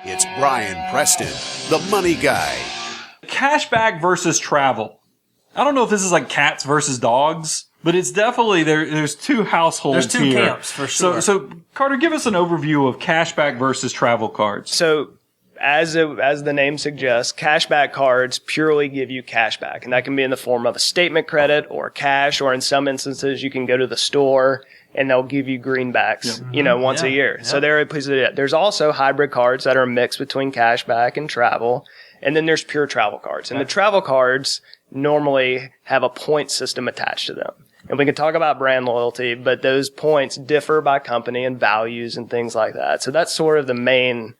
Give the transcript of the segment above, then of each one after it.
It's Brian Preston, the money guy. Cashback versus travel. I don't know if this is like cats versus dogs, but it's definitely there's two households There's two here. camps for sure. So Carter, give us an overview of cashback versus travel cards. So as the name suggests, cashback cards purely give you cashback, and that can be in the form of a statement credit or cash, or in some instances you can go to the store and they'll give you greenbacks, once a year. So there are places to do that. There's also hybrid cards that are a mix between cashback and travel, and then there's pure travel cards. And the travel cards normally have a point system attached to them. And we can talk about brand loyalty, but those points differ by company and values and things like that. So that's sort of the main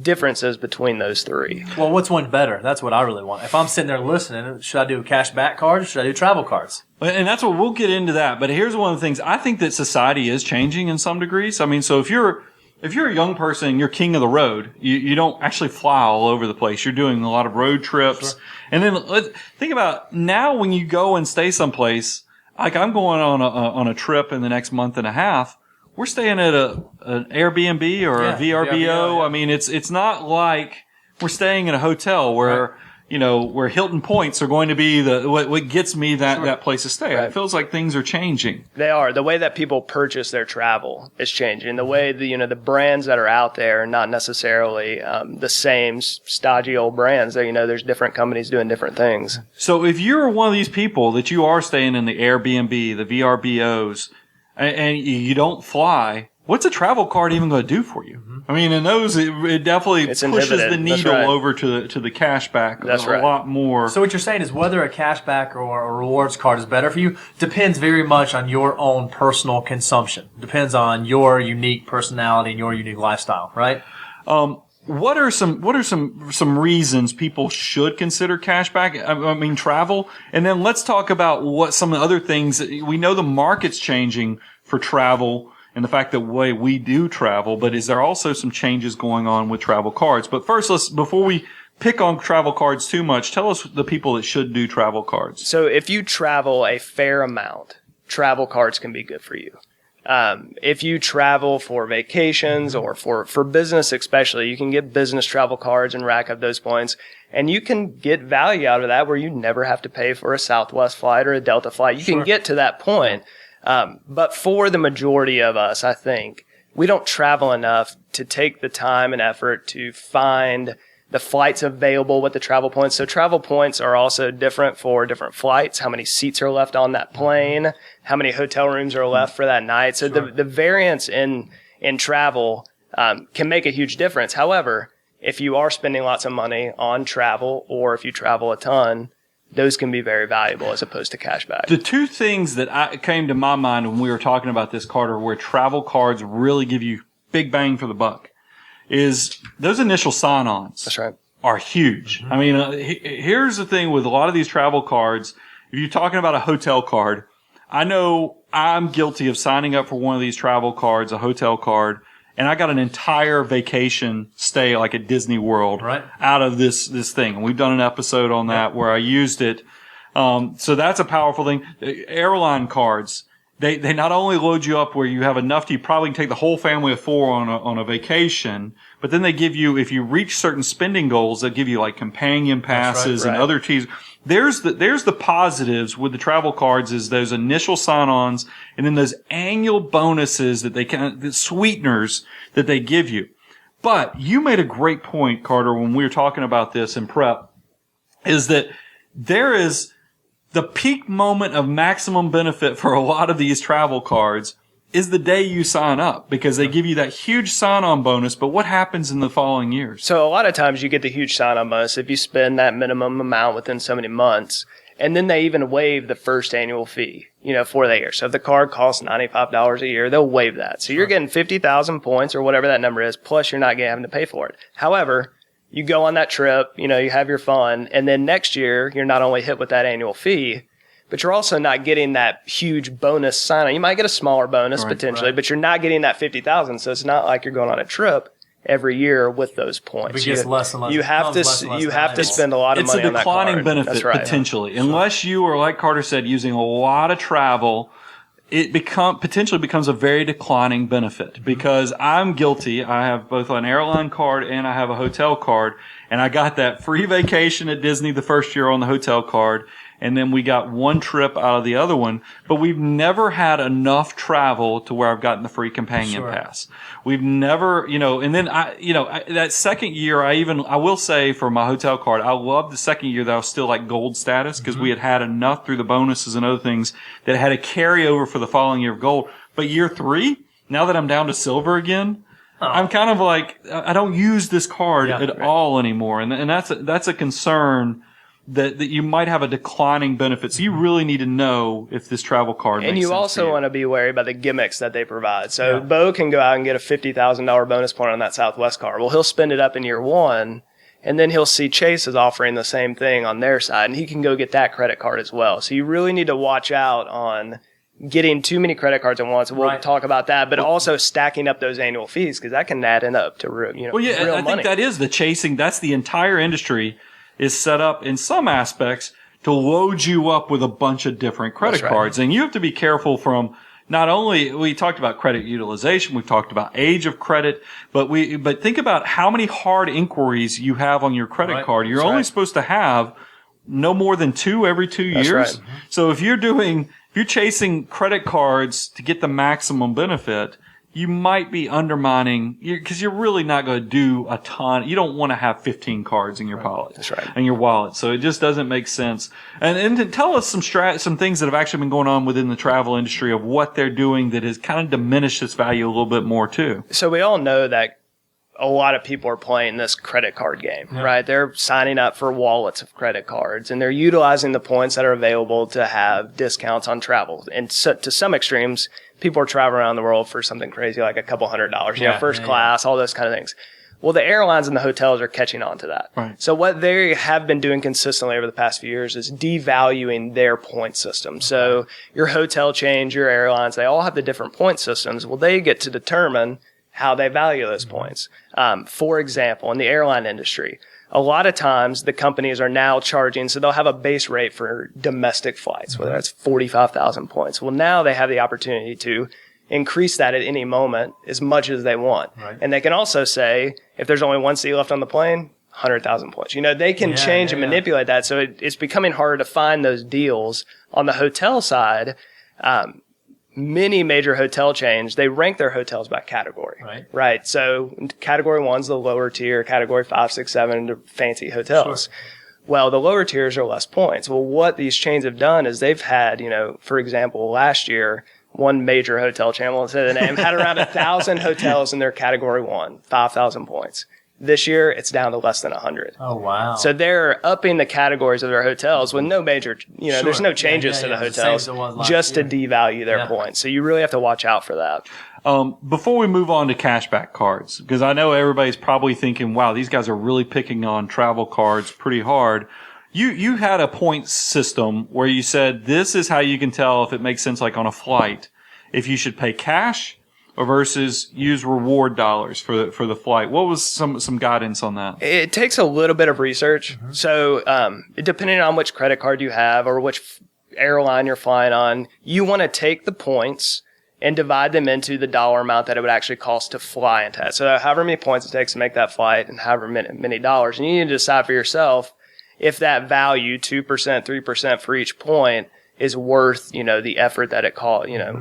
differences between those three. Well, what's one better? That's what I really want. If I'm sitting there listening, should I do a cashback card or should I do travel cards? And that's what we'll get into that. But here's one of the things. I think that society is changing in some degrees. I mean, so if you're a young person and you're king of the road, you don't actually fly all over the place. You're doing a lot of road trips. Sure. And then let's think about now when you go and stay someplace, like I'm going on a trip in the next month and a half. We're staying at an Airbnb or a VRBO. Yeah. I mean, it's not like we're staying in a hotel where, where Hilton points are going to be what gets me that place to stay. Right. It feels like things are changing. They are. The way that people purchase their travel is changing. The way the brands that are out there are not necessarily the same stodgy old brands. There's different companies doing different things. So if you're one of these people that you are staying in the Airbnb, the VRBOs, and you don't fly, what's a travel card even going to do for you? Mm-hmm. I mean, in those, it definitely pushes the needle over to the cashback a lot more. So what you're saying is whether a cashback or a rewards card is better for you depends very much on your own personal consumption. Depends on your unique personality and your unique lifestyle, right? What are some reasons people should consider cashback? I mean, travel. And then let's talk about what some of the other things we know the market's changing for travel and the fact that way we do travel, but is there also some changes going on with travel cards? But first, before we pick on travel cards too much, tell us the people that should do travel cards. So if you travel a fair amount, travel cards can be good for you. If you travel for vacations or for business especially, you can get business travel cards and rack up those points. And you can get value out of that where you never have to pay for a Southwest flight or a Delta flight. You can get to that point. But for the majority of us, I think, we don't travel enough to take the time and effort to find the flights available with the travel points. So travel points are also different for different flights, how many seats are left on that plane, how many hotel rooms are left for that night. So the variance in travel can make a huge difference. However, if you are spending lots of money on travel or if you travel a ton, those can be very valuable as opposed to cashback. The two things that came to my mind when we were talking about this, Carter, where travel cards really give you big bang for the buck, is those initial sign-ons. That's right. Are huge. Mm-hmm. I mean, here's the thing with a lot of these travel cards. If you're talking about a hotel card, I know I'm guilty of signing up for one of these travel cards, a hotel card, and I got an entire vacation stay like at Disney World out of this thing. And we've done an episode on that where I used it. So that's a powerful thing. Airline cards. They not only load you up where you have enough to you probably take the whole family of four on a vacation, but then they give you, if you reach certain spending goals, they give you like companion passes and other teas. There's the positives with the travel cards is those initial sign-ons and then those annual bonuses that the sweeteners that they give you. But you made a great point, Carter, when we were talking about this in prep, is that there is the peak moment of maximum benefit for a lot of these travel cards is the day you sign up because they give you that huge sign-on bonus, but what happens in the following years? So a lot of times you get the huge sign-on bonus if you spend that minimum amount within so many months, and then they even waive the first annual fee, for the year. So if the card costs $95 a year, they'll waive that. So you're getting 50,000 points or whatever that number is, plus you're not having to pay for it. However, you go on that trip, you have your fun, and then next year you're not only hit with that annual fee, but you're also not getting that huge bonus sign-on. You might get a smaller bonus potentially, but you're not getting that 50,000. So it's not like you're going on a trip every year with those points. It gets less and less. You have to spend a lot of money on that card. It's a declining benefit potentially, unless you are, like Carter said, using a lot of travel. it potentially becomes a very declining benefit because I'm guilty. I have both an airline card and I have a hotel card, and I got that free vacation at Disney the first year on the hotel card. And then we got one trip out of the other one, but we've never had enough travel to where I've gotten the free companion pass. We've never, and then that second year, I will say for my hotel card, I loved the second year that I was still like gold status because we had enough through the bonuses and other things that had a carryover for the following year of gold. But year 3, now that I'm down to silver again, I'm kind of like, I don't use this card at all anymore. And that's a concern. That you might have a declining benefit. So you really need to know if this travel card makes sense. And you also want to be wary about the gimmicks that they provide. So Bo can go out and get a $50,000 bonus point on that Southwest card. Well, he'll spend it up in year 1, and then he'll see Chase is offering the same thing on their side, and he can go get that credit card as well. So you really need to watch out on getting too many credit cards at once. We'll talk about that, but also stacking up those annual fees because that can add up to real money. I think that is the chasing. That's the entire industry is set up in some aspects to load you up with a bunch of different credit cards. And you have to be careful from not only, we talked about credit utilization, we've talked about age of credit, but think about how many hard inquiries you have on your credit card. You're only supposed to have no more than 2 every 2 years. Right. So if you're chasing credit cards to get the maximum benefit, you might be undermining, because you're really not going to do a ton. You don't want to have 15 cards in your wallet. That's right. In your wallet. So it just doesn't make sense. And to tell us some things that have actually been going on within the travel industry of what they're doing that has kind of diminished its value a little bit more too. So we all know that a lot of people are playing this credit card game, right? They're signing up for wallets of credit cards, and they're utilizing the points that are available to have discounts on travel. And so, to some extremes, people are traveling around the world for something crazy like a couple $100, first class, all those kind of things. Well, the airlines and the hotels are catching on to that. Right. So what they have been doing consistently over the past few years is devaluing their point system. So your hotel chains, your airlines, they all have the different point systems. Well, they get to determine how they value those points. For example, in the airline industry, a lot of times the companies are now charging, so they'll have a base rate for domestic flights, whether that's 45,000 points. Well, now they have the opportunity to increase that at any moment as much as they want. Right. And they can also say, if there's only one seat left on the plane, 100,000 points. They can change and manipulate that. So it's becoming harder to find those deals. On the hotel side, many major hotel chains, they rank their hotels by category. Right. So category 1's the lower tier, category 5, 6, 7, the fancy hotels. Sure. Well, the lower tiers are less points. Well, what these chains have done is they've had, for example, last year, one major hotel chain, I won't say the name, had around 1,000 hotels in their category 1, 5,000 points. This year, it's down to less than 100. Oh, wow. So they're upping the categories of their hotels with no major, there's no changes to the hotels just to devalue their points. So you really have to watch out for that. Before we move on to cashback cards, because I know everybody's probably thinking, wow, these guys are really picking on travel cards pretty hard. You had a point system where you said this is how you can tell if it makes sense, like on a flight, if you should pay cash or versus use reward dollars for the flight. What was some guidance on that? It takes a little bit of research. Mm-hmm. So depending on which credit card you have or which airline you're flying on, you want to take the points and divide them into the dollar amount that it would actually cost to fly into that. So however many points it takes to make that flight and however many dollars. And you need to decide for yourself if that value, 2%, 3% for each point, is worth, the effort that it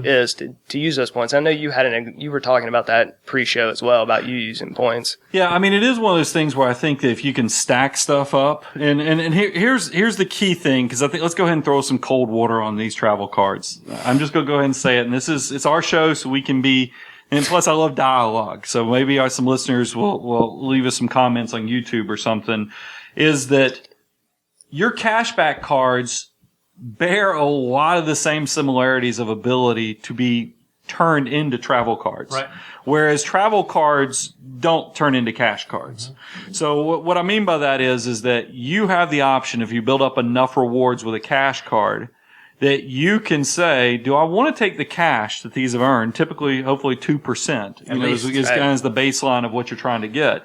is to use those points. I know you were talking about that pre-show as well, about you using points. Yeah, I mean, it is one of those things where I think that if you can stack stuff up, and here's the key thing, because I think let's go ahead and throw some cold water on these travel cards. I'm just going to go ahead and say it, and it's our show, so we can be, and plus I love dialogue, so maybe some listeners will leave us some comments on YouTube or something, is that your cashback cards bear a lot of the same similarities of ability to be turned into travel cards. Right. Whereas travel cards don't turn into cash cards. Mm-hmm. So what I mean by that is that you have the option, if you build up enough rewards with a cash card, that you can say, do I want to take the cash that these have earned, typically, hopefully 2%, is kind of the baseline of what you're trying to get.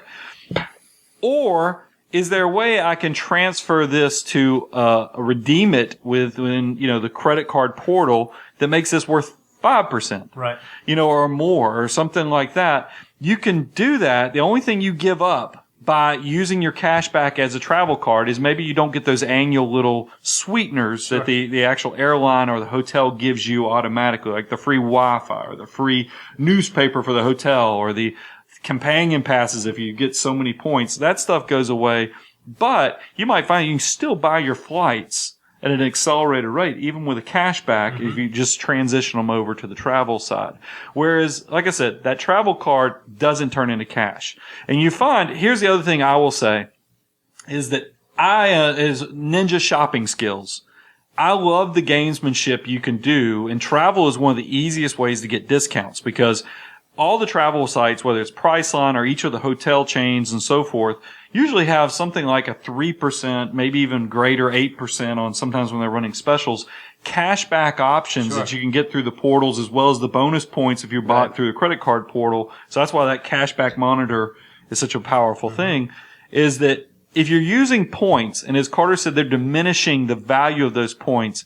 Or is there a way I can transfer this to redeem it within the credit card portal that makes this worth 5%. Right. Or more or something like that. You can do that. The only thing you give up by using your cash back as a travel card is maybe you don't get those annual little sweeteners that the actual airline or the hotel gives you automatically, like the free Wi-Fi or the free newspaper for the hotel or the companion passes if you get so many points. That stuff goes away. But you might find you can still buy your flights at an accelerated rate, even with a cashback, if you just transition them over to the travel side. Whereas, like I said, that travel card doesn't turn into cash. And you find, here's the other thing I will say, is that is ninja shopping skills. I love the gamesmanship you can do, and travel is one of the easiest ways to get discounts because all the travel sites, whether it's Priceline or each of the hotel chains and so forth, usually have something like a 3%, maybe even greater 8% on sometimes when they're running specials, cashback options that you can get through the portals as well as the bonus points if you bought through the credit card portal. So that's why that cashback monitor is such a powerful thing, is that if you're using points, and as Carter said, they're diminishing the value of those points,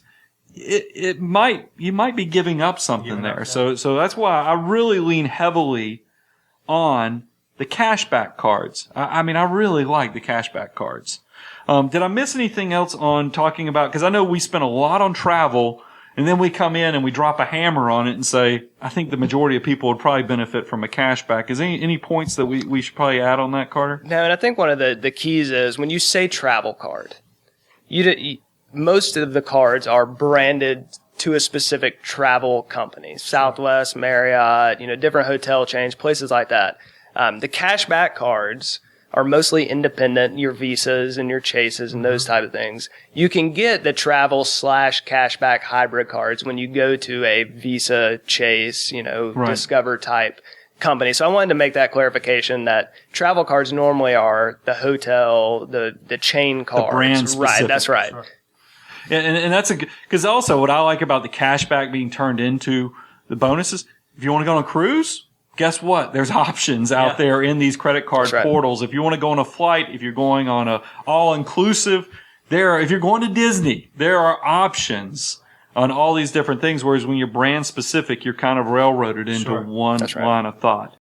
you might be giving up something there. So that's why I really lean heavily on the cashback cards. I mean, I really like the cashback cards. Did I miss anything else on talking about, because I know we spent a lot on travel and then we come in and we drop a hammer on it and say, I think the majority of people would probably benefit from a cashback. Is there any points that we should probably add on that, Carter? No, and I think one of the keys is when you say travel card, most of the cards are branded to a specific travel company, Southwest, Marriott, different hotel chains, places like that. The cashback cards are mostly independent, your Visas and your Chases and those type of things. You can get the travel / cashback hybrid cards when you go to a Visa, Chase, Discover type company. So I wanted to make that clarification that travel cards normally are the hotel, the chain cards. The brand specific. Right, that's right. Sure. And that's because also what I like about the cashback being turned into the bonuses, if you want to go on a cruise, guess what? There's options out there in these credit card portals. If you want to go on a flight, if you're going on a all-inclusive, if you're going to Disney, there are options on all these different things. Whereas when you're brand specific, you're kind of railroaded into one line of thought.